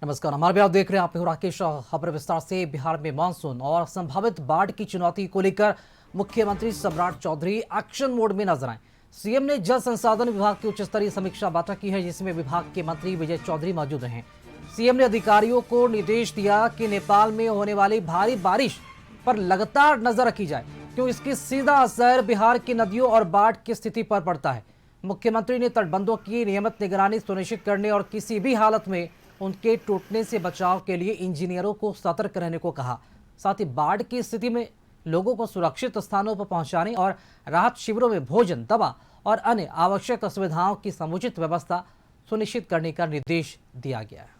नमस्कार, हमारे भी आप देख रहे हैं। आप राकेश। खबर विस्तार से। बिहार में मानसून और संभावित बाढ़ की चुनौती को लेकर मुख्यमंत्री सम्राट चौधरी एक्शन मोड में नजर आए। सीएम ने जल संसाधन विभाग की उच्च स्तरीय समीक्षा बैठक की है, जिसमें विभाग के मंत्री विजय चौधरी मौजूद रहे। सीएम ने अधिकारियों को निर्देश दिया कि नेपाल में होने वाली भारी बारिश पर लगातार नजर रखी जाए, क्यों इसकी सीधा असर बिहार की नदियों और बाढ़ की स्थिति पर पड़ता है। मुख्यमंत्री ने तटबंधों की नियमित निगरानी सुनिश्चित करने और किसी भी हालत में उनके टूटने से बचाव के लिए इंजीनियरों को सतर्क रहने को कहा। साथ ही बाढ़ की स्थिति में लोगों को सुरक्षित स्थानों पर पहुंचाने और राहत शिविरों में भोजन, दवा और अन्य आवश्यक सुविधाओं की समुचित व्यवस्था सुनिश्चित करने का निर्देश दिया गया है।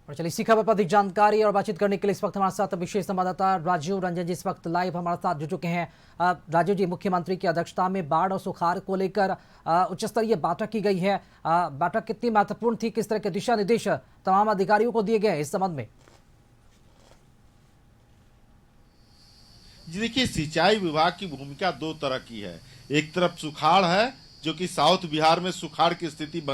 और चलिए इसी खबर पर अधिक जानकारी और बातचीत करने के लिए इस वक्त हमारे साथ विशेष संवाददाता राजीव रंजन जी इस वक्त लाइव हमारे साथ जुड़ चुके हैं। राजीव जी, मुख्यमंत्री की अध्यक्षता में बाढ़ और सुखाड़ को लेकर उच्च स्तरीय बैठक की गई है। बैठक कितनी महत्वपूर्ण थी, किस तरह के दिशा निर्देश तमाम अधिकारियों को दिए गए इस संबंध में? जी देखिए, सिंचाई विभाग की भूमिका दो तरह की है। एक तरफ सुखाड़ है, जो कि साउथ बिहार में सुखाड़ की स्थिति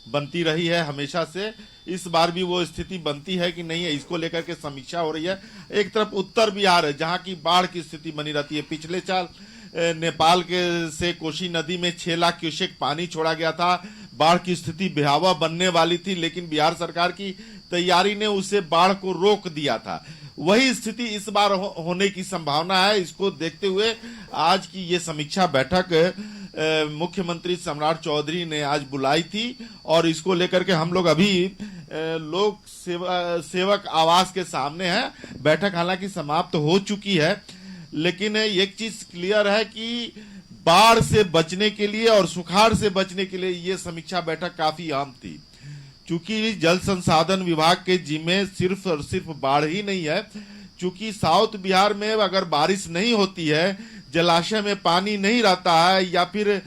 बनती रही है हमेशा से। इस बार भी वो स्थिति बनती है कि नहीं है, इसको लेकर के समीक्षा हो रही है। एक तरफ उत्तर बिहार है, जहां की बाढ़ की स्थिति बनी रहती है। पिछले साल नेपाल के से कोसी नदी में 6 लाख क्यूसेक पानी छोड़ा गया था। बाढ़ की स्थिति भयावह बनने वाली थी, लेकिन बिहार सरकार की तैयारी ने उसे बाढ़ को रोक दिया था। वही स्थिति इस बार होने की संभावना है। इसको देखते हुए आज की ये समीक्षा बैठक मुख्यमंत्री सम्राट चौधरी ने आज बुलाई थी, और इसको लेकर के हम लोग अभी लोक सेवक आवास के सामने हैं। बैठक हालांकि समाप्त हो चुकी है, लेकिन एक चीज क्लियर है कि बाढ़ से बचने के लिए और सुखाड़ से बचने के लिए ये समीक्षा बैठक काफी अहम थी। चूंकि जल संसाधन विभाग के जिम्मे सिर्फ और सिर्फ बाढ़ ही नहीं है। चूंकि साउथ बिहार में अगर बारिश नहीं होती है, जलाशय में पानी नहीं रहता है, या फिर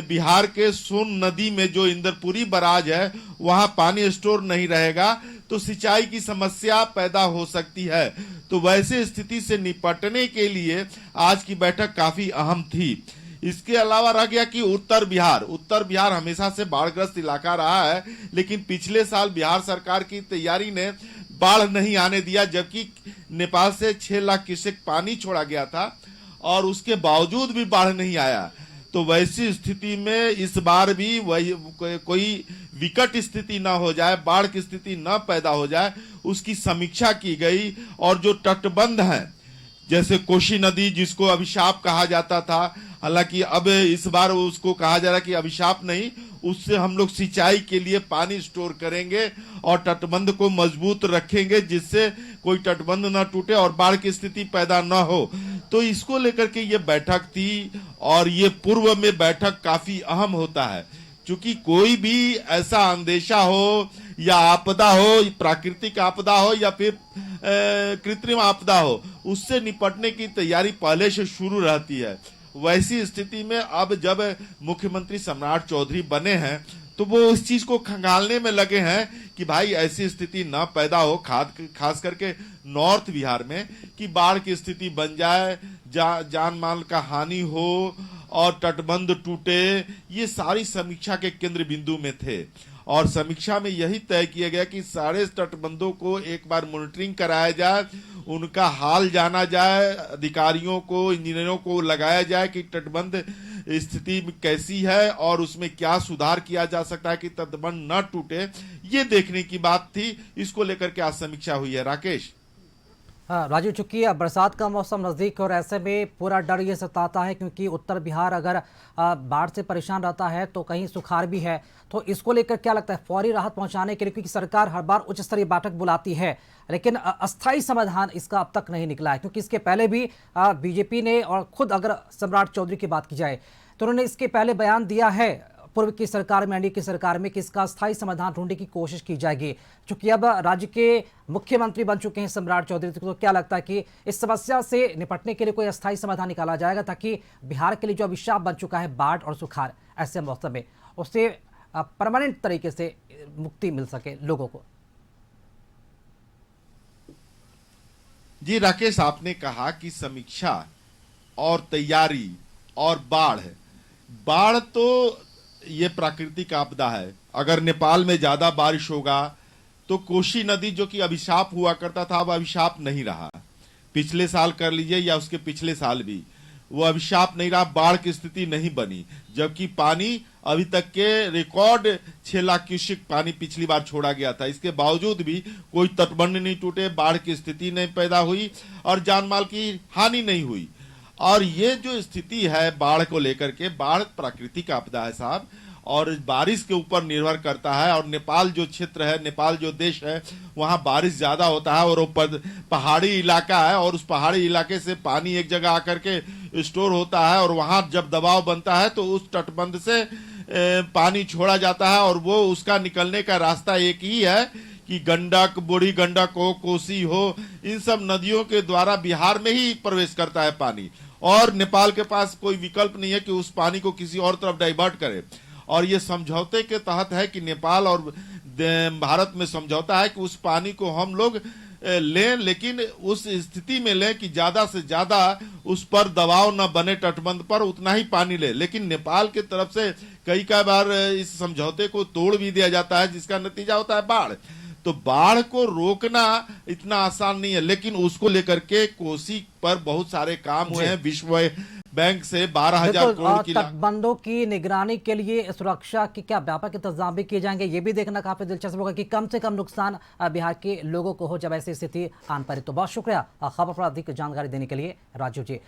बिहार के सोन नदी में जो इंद्रपुरी बराज है वहां पानी स्टोर नहीं रहेगा, तो सिंचाई की समस्या पैदा हो सकती है। तो वैसे स्थिति से निपटने के लिए आज की बैठक काफी अहम थी। इसके अलावा रह गया कि उत्तर बिहार हमेशा से बाढ़ग्रस्त इलाका रहा है, लेकिन पिछले साल बिहार सरकार की तैयारी ने बाढ़ नहीं आने दिया, जबकि नेपाल से 6 लाख क्यूसेक पानी छोड़ा गया था और उसके बावजूद भी बाढ़ नहीं आया। तो वैसी स्थिति में इस बार भी वही कोई विकट स्थिति न हो जाए, बाढ़ की स्थिति न पैदा हो जाए, उसकी समीक्षा की गई। और जो तटबंध हैं, जैसे कोसी नदी जिसको अभिशाप कहा जाता था, हालांकि अब इस बार उसको कहा जा रहा है कि अभिशाप नहीं, उससे हम लोग सिंचाई के लिए पानी स्टोर करेंगे और तटबंध को मजबूत रखेंगे, जिससे कोई तटबंध न टूटे और बाढ़ की स्थिति पैदा न हो। तो इसको लेकर के ये बैठक थी, और ये पूर्व में बैठक काफी अहम होता है। क्योंकि कोई भी ऐसा अंदेशा हो या आपदा हो, प्राकृतिक आपदा हो या फिर कृत्रिम आपदा हो, उससे निपटने की तैयारी पहले से शुरू रहती है। वैसी स्थिति में अब जब मुख्यमंत्री सम्राट चौधरी बने हैं, तो वो इस चीज को खंगालने में लगे हैं कि भाई ऐसी स्थिति न पैदा हो, खास करके नॉर्थ बिहार में, कि बाढ़ की स्थिति बन जाए, जान माल का हानि हो और तटबंध टूटे। ये सारी समीक्षा के केंद्र बिंदु में थे, और समीक्षा में यही तय किया गया कि सारे तटबंधों को एक बार मॉनिटरिंग कराया जाए, उनका हाल जाना जाए, अधिकारियों को, इंजीनियरों को लगाया जाए कि तटबंध स्थिति कैसी है और उसमें क्या सुधार किया जा सकता है कि तटबंध न टूटे। ये देखने की बात थी। इसको लेकर के आज समीक्षा हुई है। राकेश। हाँ राजू, चूंकि बरसात का मौसम नज़दीक और ऐसे में पूरा डर ये सताता है, क्योंकि उत्तर बिहार अगर बाढ़ से परेशान रहता है तो कहीं सुखाड़ भी है। तो इसको लेकर क्या लगता है, फौरी राहत पहुंचाने के लिए, क्योंकि सरकार हर बार उच्च स्तरीय बैठक बुलाती है, लेकिन अस्थायी समाधान इसका अब तक नहीं निकला है। क्योंकि इसके पहले भी बीजेपी ने, और खुद अगर सम्राट चौधरी की बात की जाए तो उन्होंने इसके पहले बयान दिया है पूर्व की सरकार में, एनडीए की सरकार में, कि इसका स्थायी समाधान ढूंढने की कोशिश की जाएगी। चूंकि अब राज्य के मुख्यमंत्री बन चुके हैं सम्राट चौधरी, तो क्या लगता है कि इस समस्या से निपटने के लिए कोई अस्थायी समाधान निकाला जाएगा, ताकि बिहार के लिए जो अभिशाप बन चुका है बाढ़ और सुखाड़ ऐसे मौसम में, उससे परमानेंट तरीके से मुक्ति मिल सके लोगों को? जी राकेश, आपने कहा कि समीक्षा और तैयारी और बाढ़। बाढ़ तो ये प्राकृतिक आपदा है। अगर नेपाल में ज्यादा बारिश होगा तो कोसी नदी, जो कि अभिशाप हुआ करता था, अब अभिशाप नहीं रहा। पिछले साल कर लीजिए या उसके पिछले साल भी वो अभिशाप नहीं रहा, बाढ़ की स्थिति नहीं बनी। जबकि पानी अभी तक के रिकॉर्ड 6 लाख क्यूसेक पानी पिछली बार छोड़ा गया था। इसके बावजूद भी कोई तटबंध नहीं टूटे, बाढ़ की स्थिति नहीं पैदा हुई और जानमाल की हानि नहीं हुई। और ये जो स्थिति है बाढ़ को लेकर के, बाढ़ प्राकृतिक आपदा है साहब, और बारिश के ऊपर निर्भर करता है। और नेपाल जो क्षेत्र है, नेपाल जो देश है, वहाँ बारिश ज्यादा होता है और वो पहाड़ी इलाका है, और उस पहाड़ी इलाके से पानी एक जगह आकर के स्टोर होता है और वहाँ जब दबाव बनता है तो उस तटबंध से पानी छोड़ा जाता है। और वो उसका निकलने का रास्ता एक ही है कि गंडक, बूढ़ी गंडक हो, कोसी हो, इन सब नदियों के द्वारा बिहार में ही प्रवेश करता है पानी। और नेपाल के पास कोई विकल्प नहीं है कि उस पानी को किसी और तरफ डाइवर्ट करे। और ये समझौते के तहत है कि नेपाल और भारत में समझौता है कि उस पानी को हम लोग लें, लेकिन उस स्थिति में लें कि ज्यादा से ज्यादा उस पर दबाव न बने, तटबंध पर उतना ही पानी ले। लेकिन नेपाल की तरफ से कई बार इस समझौते को तोड़ भी दिया जाता है, जिसका नतीजा होता है बाढ़। तो बाढ़ को रोकना इतना आसान नहीं है, लेकिन उसको लेकर के कोसी पर बहुत सारे काम हुए हैं। विश्व बैंक से 12,000 करोड़ की तटबंधों की निगरानी के लिए सुरक्षा की क्या व्यापक इंतजाम भी किए जाएंगे, ये भी देखना काफी दिलचस्प होगा कि कम से कम नुकसान बिहार के लोगों को हो जब ऐसी स्थिति आन पड़े। तो बहुत शुक्रिया खबर पर अधिक जानकारी देने के लिए राजू जी।